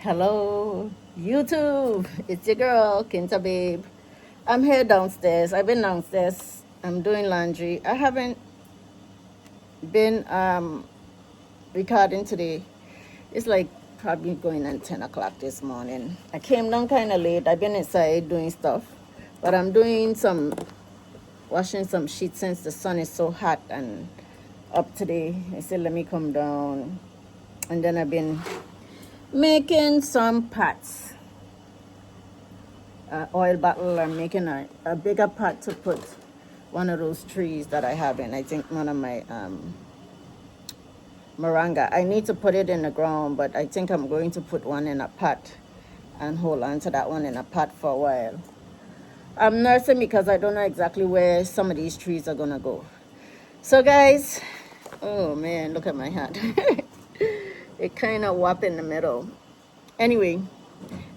Hello, YouTube. It's your girl, Kinta Babe. I'm here downstairs. I've been downstairs. I'm doing laundry. I haven't been recording today. It's like probably going on 10 o'clock this morning. I came down kind of late. I've been inside doing stuff, but I'm doing washing some sheets since the sun is so hot and up today. I said, let me come down. And then I've been making some pots. Oil bottle. I'm making a bigger pot to put one of those trees that I have in. I think one of my moringa. I need to put it in the ground, but I think I'm going to put one in a pot and hold on to that one in a pot for a while. I'm nursing because I don't know exactly where some of these trees are gonna go. So guys, oh man, look at my hat. It kind of whop in the middle. Anyway,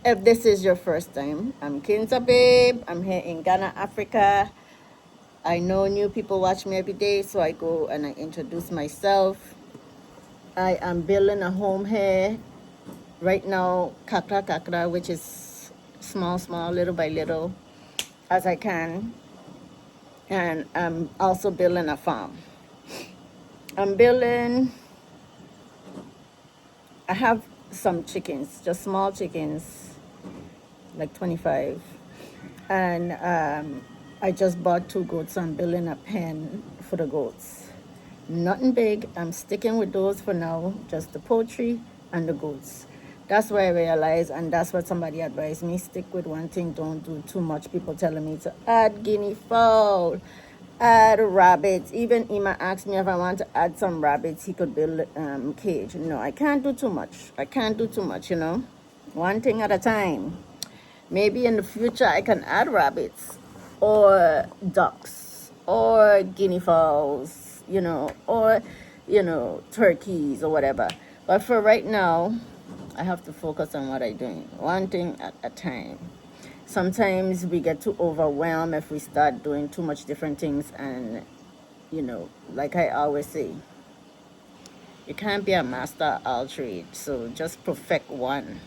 if this is your first time, I'm Kinza Babe. I'm here in Ghana, Africa. I know new people watch me every day, so I go and I introduce myself. I am building a home here right now, kakra, which is small, little by little, as I can. And I'm also building a farm. I have some chickens, just small chickens, like 25. And I just bought 2 goats. I'm building a pen for the goats. Nothing big. I'm sticking with those for now, just the poultry and the goats. That's what I realized, and that's what somebody advised me. Stick with one thing, don't do too much. People telling me to add guinea fowl, add rabbits. Even Ima asked me if I want to add some rabbits, he could build a cage. No, I can't do too much. One thing at a time. Maybe in the future I can add rabbits or ducks or guinea fowls, or, turkeys or whatever. But for right now, I have to focus on what I'm doing, one thing at a time. Sometimes we get too overwhelmed if we start doing too much different things, and, like I always say, you can't be a master at all trades, so just perfect one.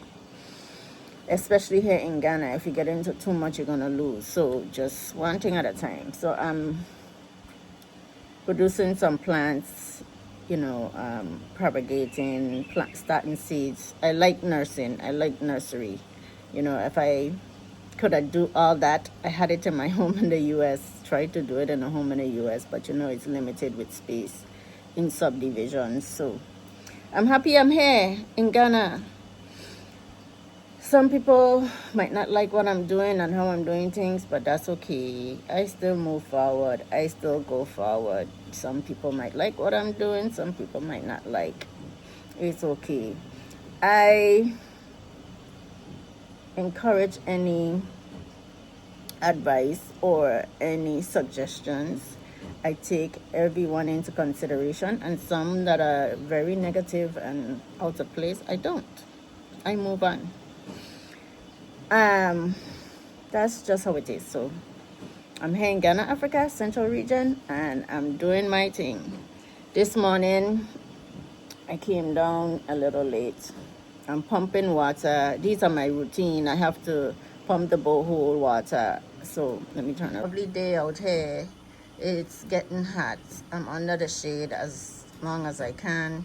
Especially here in Ghana, if you get into too much, you're gonna lose. So just one thing at a time. So I'm producing some plants, propagating, starting seeds. I like nursing. I like nursery. If I could I do all that, I had it in my home in the U.S. Tried to do it in a home in the U.S., but it's limited with space in subdivisions. So I'm happy I'm here in Ghana. Some people might not like what I'm doing and how I'm doing things, but that's okay. I still move forward. I still go forward. Some people might like what I'm doing. Some people might not like. It's okay. I encourage any advice or any suggestions. I take everyone into consideration, and some that are very negative and out of place, I don't. I move on. That's just how it is. So I'm here in Ghana, Africa, Central Region, and I'm doing my thing. This morning I came down a little late. I'm pumping water. These are my routine. I have to pump the borehole water. So let me turn it. Lovely day out here. It's getting hot. I'm under the shade as long as I can.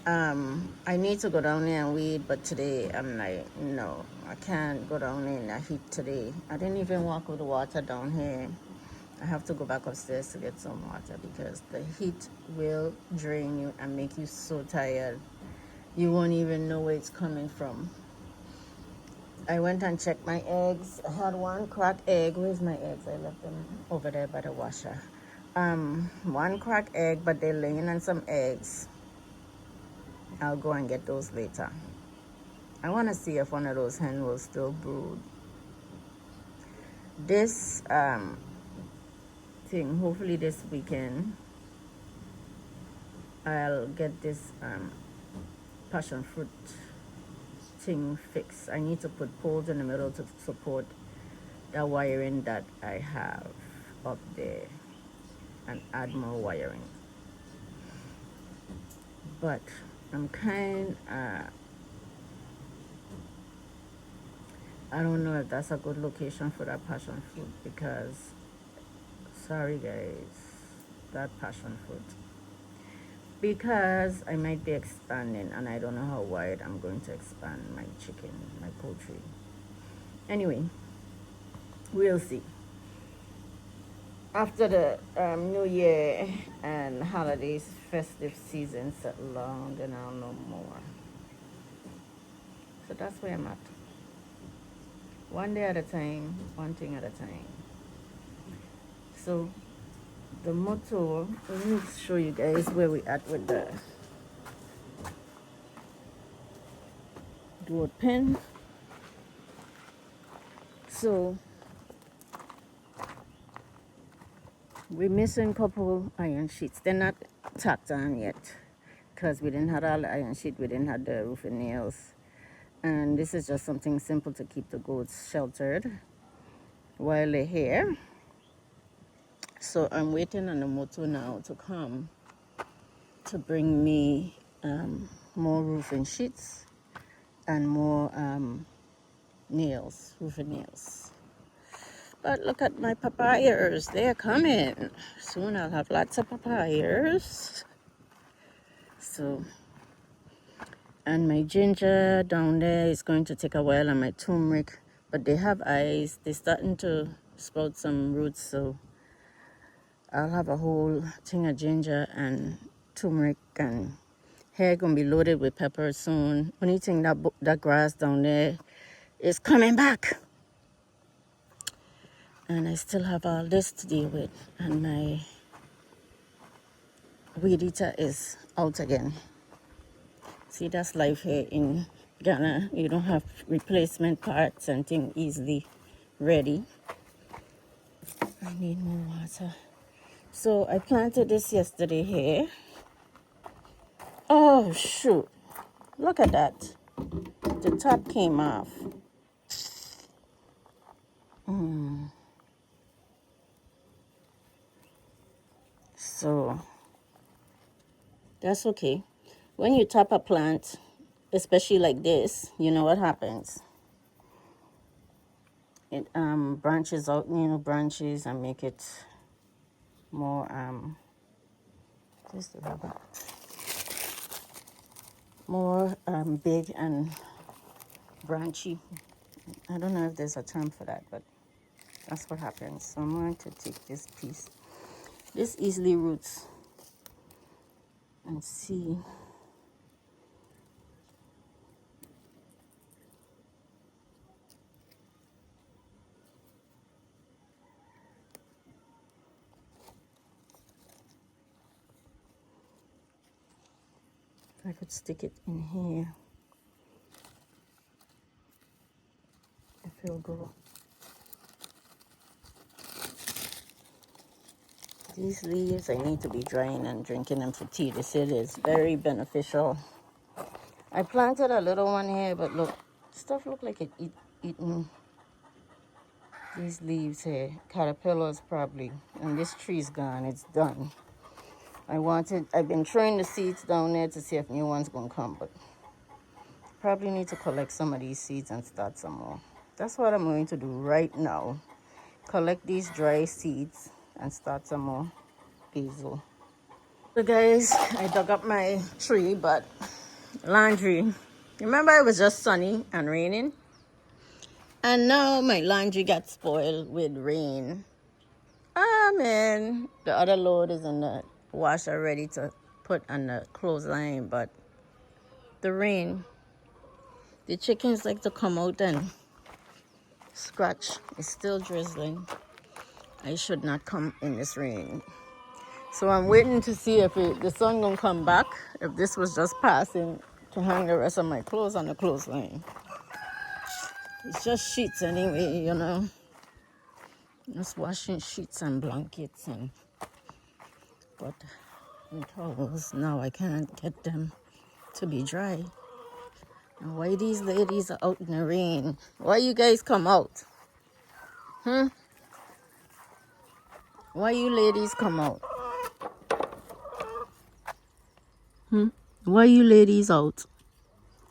I need to go down there and weed, but today I'm like, no, I can't go down there in the heat today. I didn't even walk with the water down here. I have to go back upstairs to get some water because the heat will drain you and make you so tired. You won't even know where it's coming from. I went and checked my eggs. I had 1 cracked egg. Where's my eggs? I left them over there by the washer. 1 cracked egg, but they're laying on some eggs. I'll go and get those later. I want to see if one of those hens will still brood. This thing, hopefully this weekend, I'll get this passion fruit thing fixed. I need to put poles in the middle to support the wiring that I have up there and add more wiring. But I'm kind I don't know if that's a good location for that passion fruit because, sorry guys, that passion fruit. Because I might be expanding and I don't know how wide I'm going to expand my chicken, my poultry. Anyway, we'll see. After the New Year and holidays, festive season settle along, then I'll know more. So that's where I'm at. One day at a time, one thing at a time. So the motto, let me show you guys where we at with the wood pin. So we're missing a couple iron sheets. They're not tacked on yet because we didn't have all the iron sheet. We didn't have the roofing nails. And this is just something simple to keep the goats sheltered while they're here. So I'm waiting on the motor now to come to bring me more roofing sheets and more nails, roofing nails. But look at my papayas, they're coming. Soon I'll have lots of papayas. So, and my ginger down there is going to take a while, and my turmeric, but they have eyes. They're starting to sprout some roots, so I'll have a whole thing of ginger and turmeric, and hair gonna be loaded with pepper soon. Only thing that grass down there is coming back. And I still have all this to deal with, and my weed eater is out again. See, that's life here in Ghana. You don't have replacement parts and things easily ready. I need more water. So I planted this yesterday here. Oh shoot, look at that. The top came off. So that's okay. When you top a plant, especially like this, you know what happens. It branches out, branches, and make it more just the rubber, more big and branchy. I don't know if there's a term for that, but that's what happens. So I'm going to take this piece. This easily roots, and see. If I could stick it in here, if it'll go. These leaves, I need to be drying and drinking them for tea. They say it's very beneficial. I planted a little one here, but look, stuff look like it eating these leaves here. Caterpillars probably. And this tree's gone, it's done. I've been throwing the seeds down there to see if new ones gonna come, but probably need to collect some of these seeds and start some more. That's what I'm going to do right now. Collect these dry seeds and start some more basil. So guys, I dug up my tree, but laundry. Remember it was just sunny and raining? And now my laundry got spoiled with rain. Ah man, the other load is in the washer ready to put on the clothesline, but the rain, the chickens like to come out and scratch. It's still drizzling. I should not come in this rain. So I'm waiting to see if the sun gonna come back, if this was just passing, to hang the rest of my clothes on the clothesline. It's just sheets anyway, Just washing sheets and blankets but towels. Now I can't get them to be dry. And why these ladies are out in the rain? Why you guys come out? Why you ladies come out? Why you ladies out?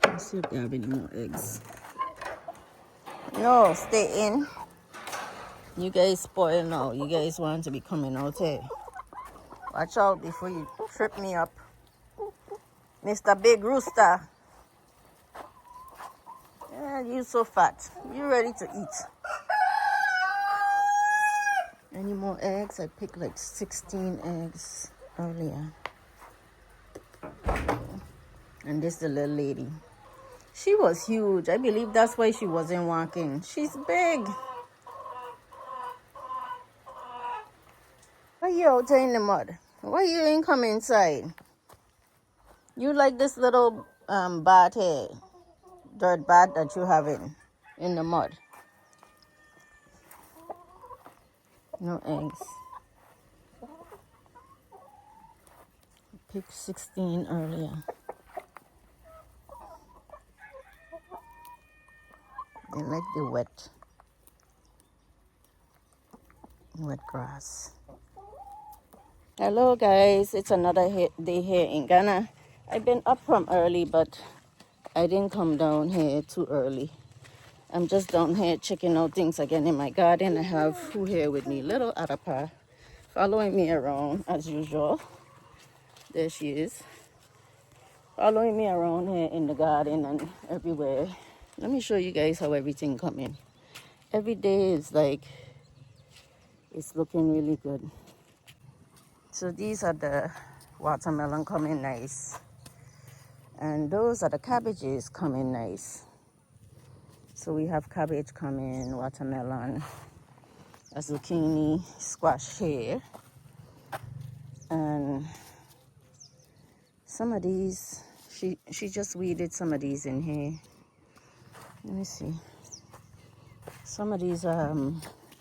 Let's see if they have any more eggs. No, stay in. You guys spoil now. You guys want to be coming out here. Watch out before you trip me up. Mr. Big Rooster. Yeah, you so fat. You ready to eat. Any more eggs? I picked like 16 eggs earlier. And this is the little lady. She was huge. I believe that's why she wasn't walking. She's big. Why you out there in the mud? Why you ain't come inside? You like this little bath here, dirt bath that you have in the mud. No eggs. Picked 16 earlier. They like the wet grass. Hello guys, it's another day here in Ghana. I've been up from early, but I didn't come down here too early. I'm just down here checking out things again in my garden. I have who here with me, little Adapa, following me around as usual. There she is, following me around here in the garden and everywhere. Let me show you guys how everything coming. Every day is like, it's looking really good. So these are the watermelon coming nice. And those are the cabbages coming nice. So we have cabbage coming, watermelon, a zucchini, squash here. And some of these, she just weeded some of these in here. Let me see. Some of these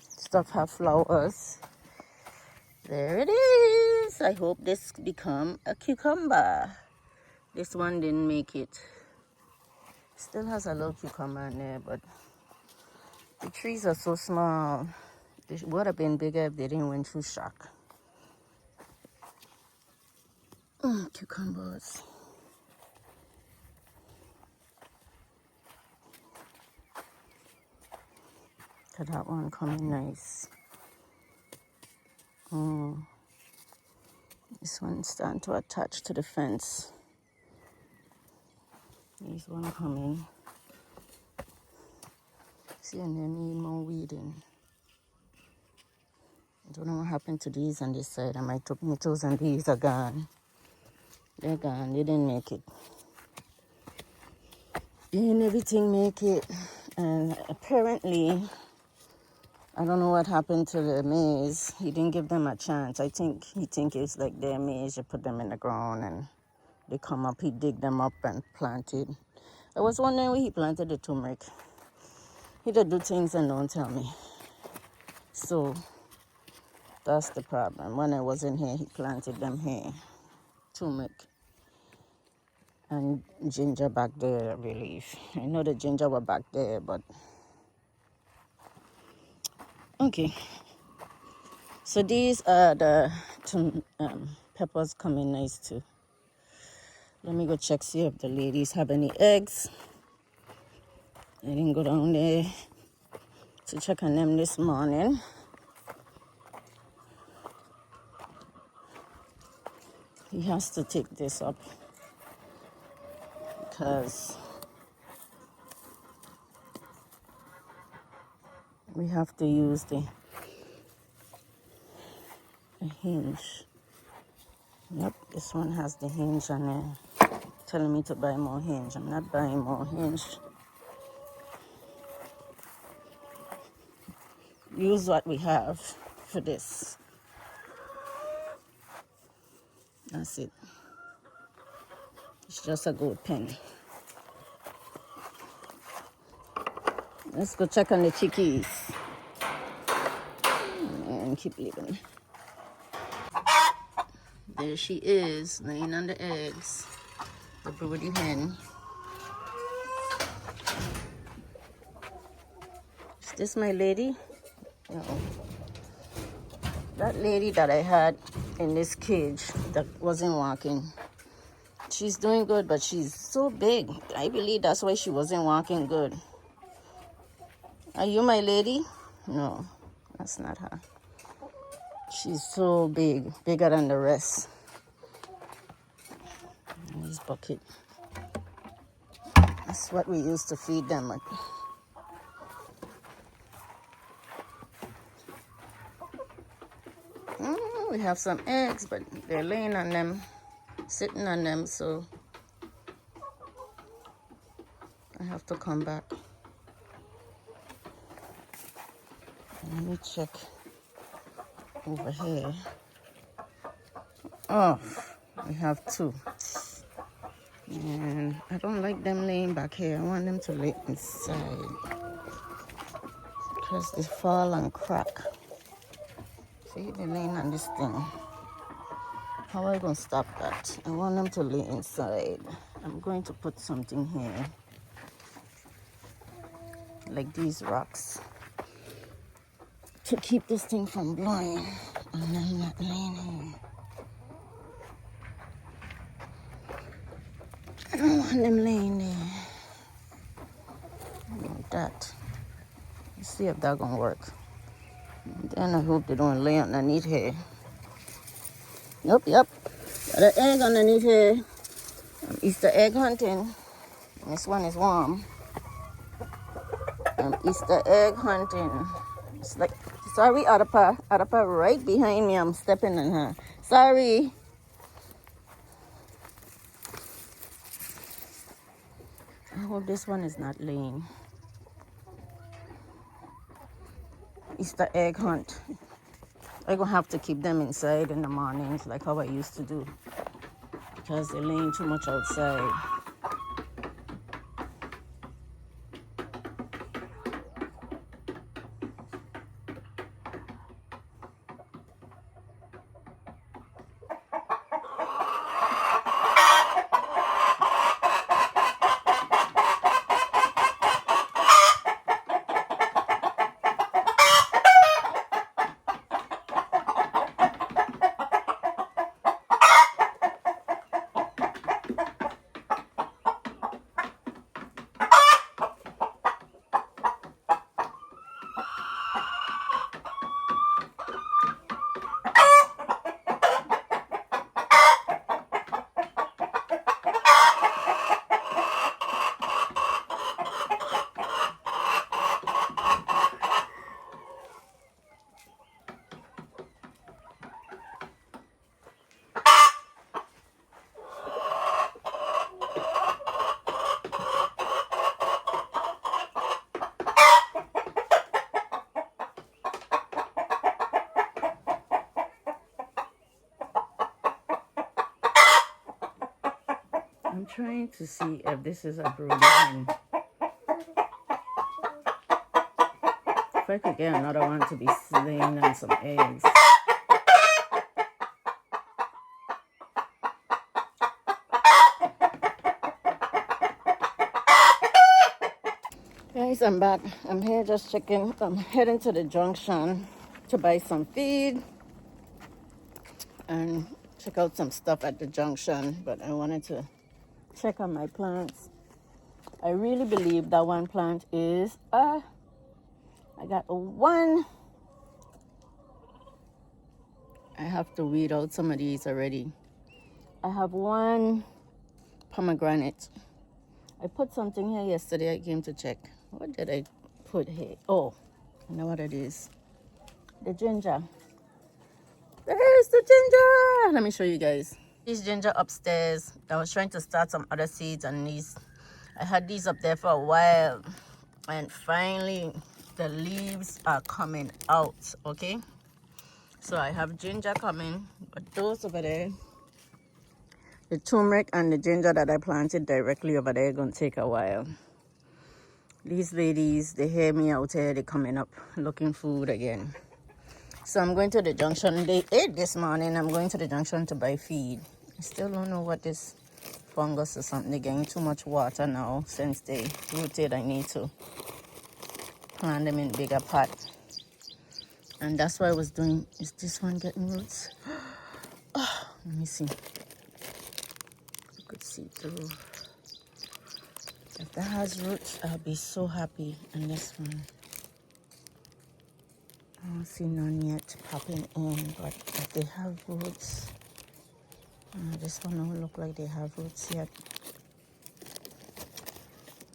stuff have flowers. There it is. I hope this become a cucumber. This one didn't make it. Still has a little cucumber in there, but the trees are so small. They would have been bigger if they didn't went through shock. Cucumbers. Look at that one coming nice. This one's starting to attach to the fence. There's one coming. See, and they need more weeding. I don't know what happened to these on this side. And my tomatoes and these are gone. They're gone. They didn't make it. Didn't everything make it. And apparently, I don't know what happened to the maize. He didn't give them a chance. I think he think it's like their maize. You put them in the ground and they come up. He dig them up and planted. I was wondering where he planted the turmeric. He did do things and don't tell me. So that's the problem. When I was in here, he planted them here. Turmeric and ginger back there, I believe. I know the ginger were back there, but okay. So these are the peppers coming nice too. Let me go check, see if the ladies have any eggs. I didn't go down there to check on them this morning. He has to take this up because we have to use the hinge. Yep, this one has the hinge on it. Telling me to buy more hinge. I'm not buying more hinge. Use what we have for this. That's it. It's just a gold pen. Let's go check on the chickies and keep living. There she is, laying on the eggs. The broody hen. Is this my lady? No. That lady that I had in this cage that wasn't walking. She's doing good, but she's so big. I believe that's why she wasn't walking good. Are you my lady? No, that's not her. She's so big, bigger than the rest. And this bucket. That's what we used to feed them. We have some eggs, but they're laying on them, sitting on them, so I have to come back. Let me check over here. Oh, we have 2. And I don't like them laying back here. I want them to lay inside because they fall and crack. See, they're laying on this thing. How am I going to stop that? I want them to lay inside. I'm going to put something here, like these rocks, to keep this thing from blowing and them not laying here. I don't want them laying there. Like that. Let's see if that's gonna work. And then I hope they don't lay underneath here. Yep. Got an egg underneath here. I'm Easter egg hunting. This one is warm. I'm Easter egg hunting. It's like, sorry, Adapa right behind me. I'm stepping on her. Sorry. I hope this one is not laying. Easter egg hunt. I'm gonna have to keep them inside in the mornings like how I used to do, because they're laying too much outside. I'm trying to see if this is a broody hen. If I could get another one to be laying on some eggs. Guys, I'm back. I'm here just checking. I'm heading to the junction to buy some feed and check out some stuff at the junction, but I wanted to check on my plants. I really believe that one plant is I got one. I have to weed out some of these already. I have one pomegranate. I put something here yesterday. I came to check. What did I put here? Oh, I know what it is. The ginger. There's the ginger. Let me show you guys. This ginger upstairs. I was trying to start some other seeds, and these, I had these up there for a while, and finally the leaves are coming out. Okay, so I have ginger coming, but those over there, the turmeric and the ginger that I planted directly over there, are gonna take a while. These ladies, they hear me out here, they're coming up looking food again. So I'm going to the junction. They ate this morning. I'm going to the junction to buy feed. I still don't know what this fungus or something. They're getting too much water now since they rooted. I need to plant them in bigger pot. And that's what I was doing. Is this one getting roots? Oh, let me see. You could see through. If that has roots, I'll be so happy. And this one. I don't see none yet popping in, but if they have roots, this one don't look like they have roots yet.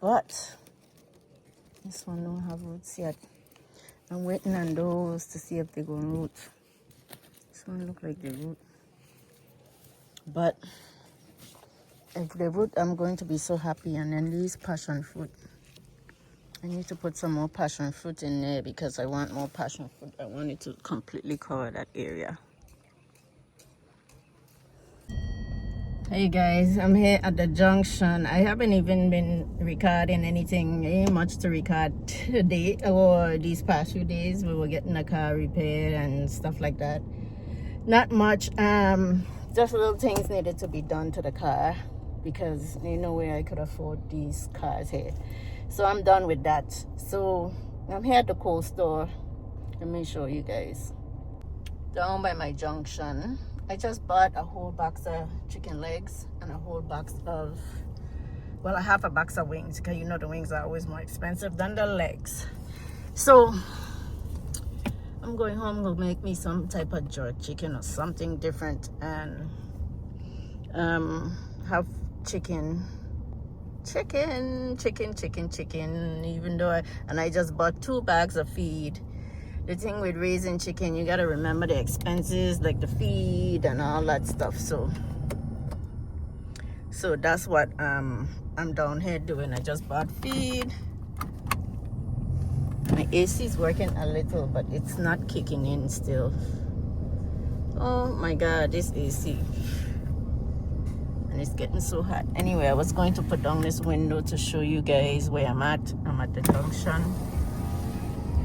But this one don't have roots yet. I'm waiting on those to see if they go root. This one look like they root. But if they root, I'm going to be so happy. And then these passion fruit. I need to put some more passion fruit in there because I want more passion fruit. I want it to completely cover that area. Hey guys, I'm here at the junction. I haven't even been recording anything. Ain't much to record today or these past few days. We were getting a car repaired and stuff like that. Not much. Just little things needed to be done to the car because ain't no way I could afford these cars here. So I'm done with that. So I'm here at the cold store. Let me show you guys. Down by my junction, I just bought a whole box of chicken legs and a whole box of, well, a half a box of wings because you know the wings are always more expensive than the legs. So I'm going home to make me some type of jerk chicken or something different and have chicken, even though I just bought 2 bags of feed. The thing with raising chicken, you gotta remember the expenses like the feed and all that stuff. So that's what I'm down here doing. I just bought feed. My AC is working a little, but it's not kicking in still. Oh my god, this AC. And it's getting so hot. Anyway, I was going to put down this window to show you guys where I'm at. I'm at the junction,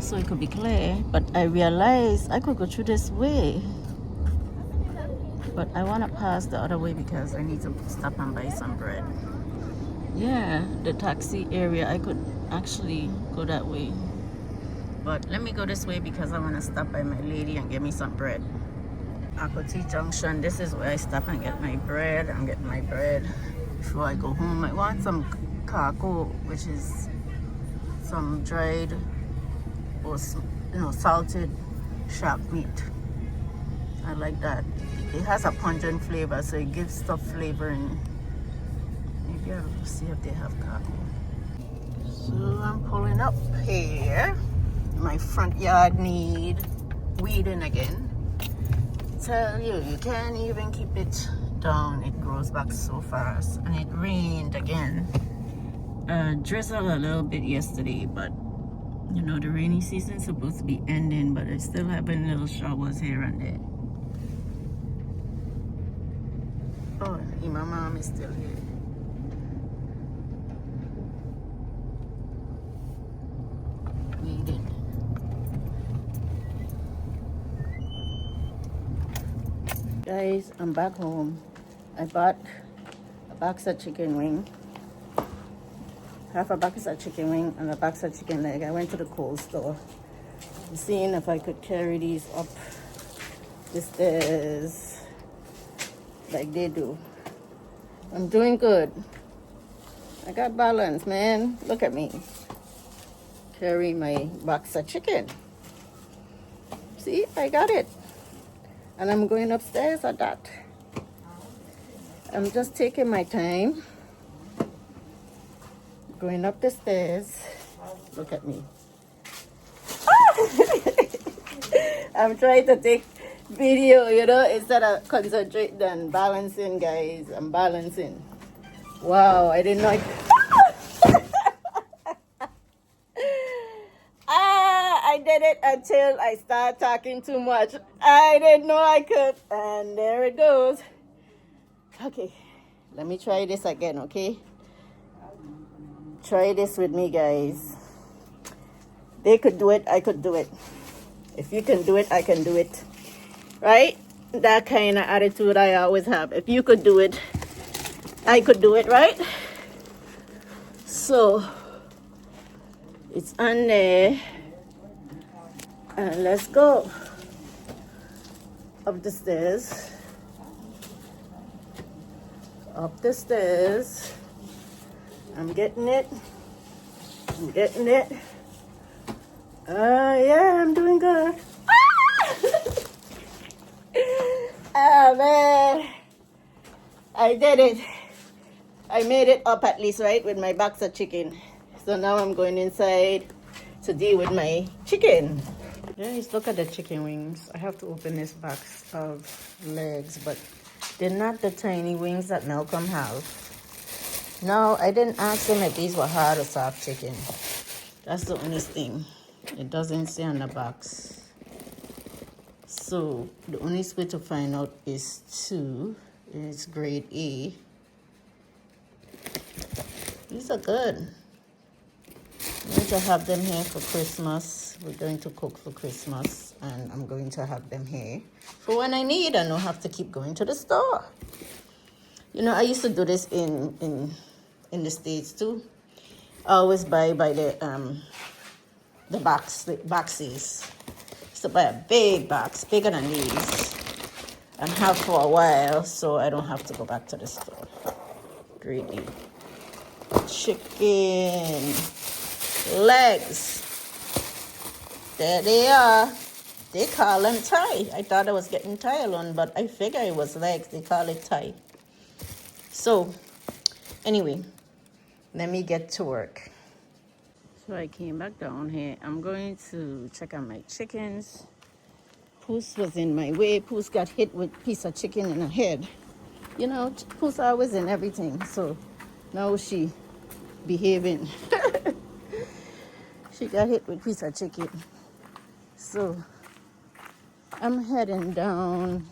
so it could be clear. But I realized I could go through this way. But I want to pass the other way because I need to stop and buy some bread. Yeah, the taxi area, I could actually go that way. But let me go this way because I want to stop by my lady and get me some bread. Akoti Junction, this is where I stop and get my bread. I'm getting my bread before I go home. I want some kako, which is some dried or salted shark meat. I like that. It has a pungent flavor, so it gives stuff flavor in. Maybe I'll see if they have kako. So I'm pulling up here. My front yard need weeding again. Tell you, you can't even keep it down. It grows back so fast. And it rained again. Drizzled a little bit yesterday, but you know the rainy season is supposed to be ending, but it's still having little showers here and there. Oh, and my mom is still here. Weeding. Guys, I'm back home. I bought a box of chicken wing, half a box of chicken wing and a box of chicken leg. I went to the cold store, seeing if I could carry these up the stairs like they do. I'm doing good. I got balance, man. Look at me. Carry my box of chicken. See, I got it. And I'm going upstairs at that. I'm just taking my time. Going up the stairs. Look at me. I'm trying to take video, instead of concentrating and balancing, guys. I'm balancing. Wow, I didn't know I did it until I started talking too much. I didn't know I could. And there it goes. Okay, let me try this again, okay? Try this with me, guys. They could do it, I could do it. If you can do it, I can do it. Right? That kind of attitude I always have. If you could do it, I could do it, right? So, it's on there. And let's go up the stairs. Up the stairs. I'm getting it. I'm getting it. Yeah, I'm doing good. Ah, man. I did it. I made it up at least, right, with my box of chicken. So now I'm going inside to deal with my chicken. Guys, look at the chicken wings. I have to open this box of legs, but they're not the tiny wings that Malcolm have. No, I didn't ask him if these were hard or soft chicken. That's the only thing. It doesn't say on the box. So the only way to find out is it's grade A. These are good. I'm going to have them here for Christmas. We're going to cook for Christmas, and I'm going to have them here for when I need and don't have to keep going to the store. You know, I used to do this in the States too. I always buy by the boxes. So buy a big box, bigger than these, and have for a while, so I don't have to go back to the store. Greedy chicken legs. There they are. They call them Thai. I thought I was getting Thai alone, but I figure it was legs. They call it Thai. So, anyway, let me get to work. So I came back down here. I'm going to check on my chickens. Poos was in my way. Poos got hit with a piece of chicken in her head. You know, Poos always in everything. So now she behaving. She got hit with a piece of chicken. So I'm heading down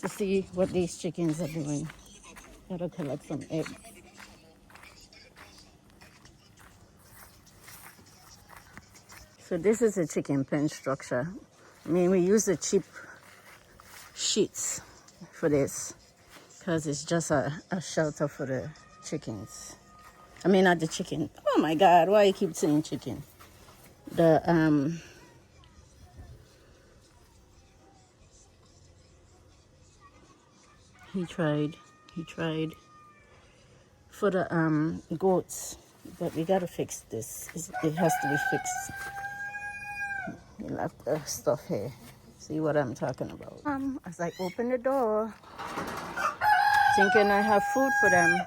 to see what these chickens are doing. Gotta collect some eggs. So this is a chicken pen structure. I mean, we use the cheap sheets for this because it's just a shelter for the chickens. I mean, not the chicken. Oh my God, why you keep saying chicken? He tried for the goats, but we gotta fix this. It has to be fixed. You left the stuff here. See what I'm talking about? As I open the door, thinking I have food for them.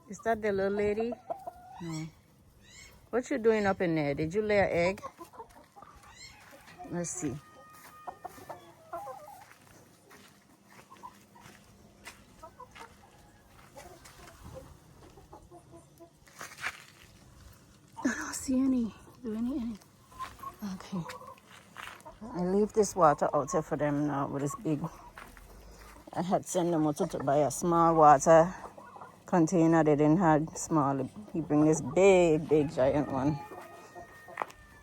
Is that the little lady? No. What you doing up in there? Did you lay an egg? Let's see. I don't see any. Do any? Okay. I leave this water out here for them now, but it's big. I had sent them out to buy a small water container. They didn't have small. He bring this big giant one.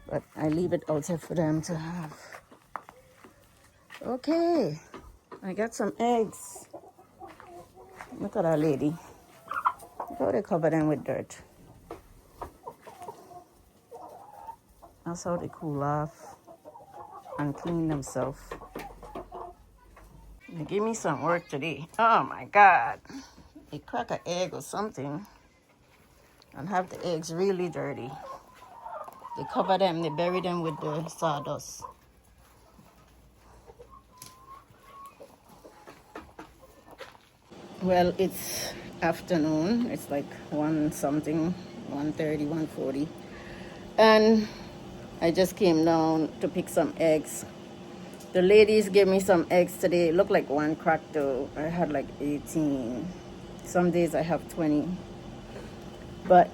But I leave it out here for them to have. Okay. I got some eggs. Look at that lady. Look how they cover them with dirt. That's how they cool off and clean themselves. They give me some work today. Oh my God. They crack an egg or something and have the eggs really dirty. They cover them, they bury them with the sawdust. Well, it's afternoon. It's like 1:30, 1:40. And I just came down to pick some eggs. The ladies gave me some eggs today. It looked like one cracked though. I had like 18. Some days I have 20. But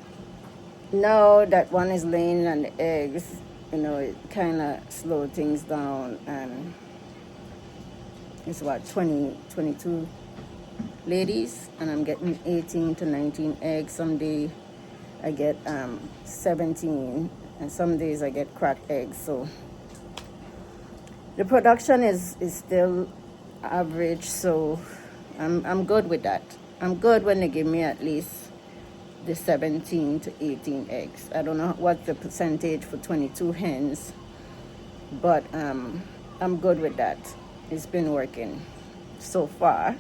now that one is laying on the eggs, you know, it kind of slowed things down. And it's about 20, 22 ladies. And I'm getting 18 to 19 eggs. Some day I get 17. And some days I get cracked eggs. So the production is still average, so I'm good with that. I'm good when they give me at least the 17 to 18 eggs. I don't know what the percentage for 22 hens, but I'm good with that. It's been working so far.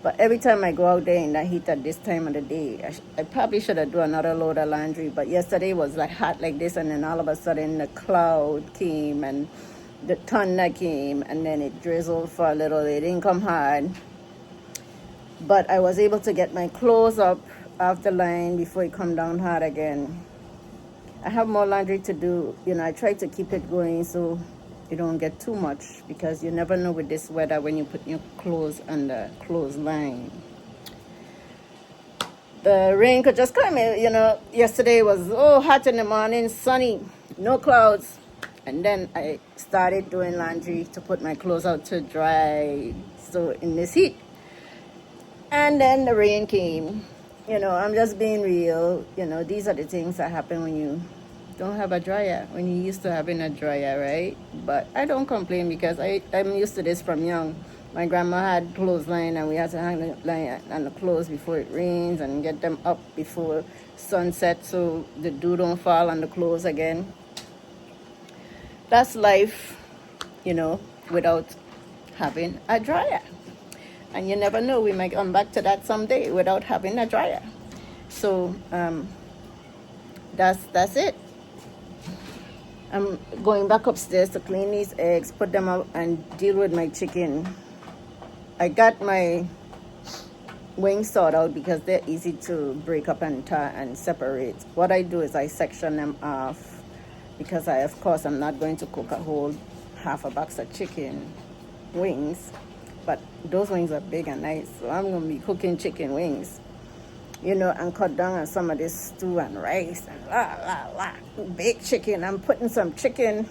But every time I go out there in that heat at this time of the day, I probably should have done another load of laundry. But yesterday was like hot like this, and then all of a sudden the cloud came and the thunder came and then it drizzled for a little. It didn't come hard, but I was able to get my clothes up off the line before it come down hard again. I have more laundry to do. I try to keep it going so you don't get too much, because you never know with this weather when you put your clothes on the clothesline. The rain could just come. Yesterday was hot in the morning, sunny, no clouds. And then I started doing laundry to put my clothes out to dry, so in this heat. And then the rain came. I'm just being real. These are the things that happen when you don't have a dryer, when you're used to having a dryer, right? But I don't complain, because I'm used to this from young. My grandma had clothesline, and we had to hang the line on the clothes before it rains and get them up before sunset so the dew don't fall on the clothes again. That's life, without having a dryer. And you never know, we might come back to that someday without having a dryer. So that's it. I'm going back upstairs to clean these eggs, put them up, and deal with my chicken. I got my wings thawed out because they're easy to break up and separate. What I do is I section them off, because of course I'm not going to cook a whole half a box of chicken wings, but those wings are big and nice, so I'm going to be cooking chicken wings, and cut down on some of this stew and rice and baked chicken. I'm putting some chicken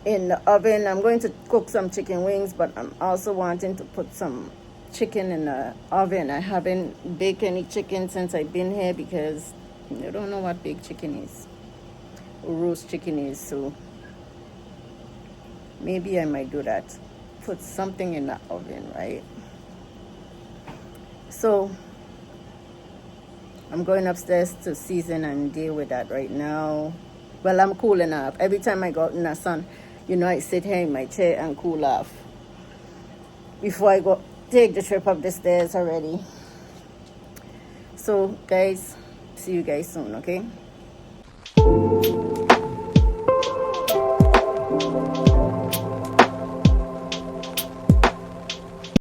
in the oven. I'm going to cook some chicken wings, but I'm also wanting to put some chicken in the oven. I haven't baked any chicken since I've been here, because I don't know what baked chicken is, or roast chicken is, so maybe I might do that. Put something in the oven, right? So I'm going upstairs to season and deal with that right now. Well, I'm cooling off. Every time I go out in the sun, I sit here in my chair and cool off before I go take the trip up the stairs already. So guys, see you guys soon, okay?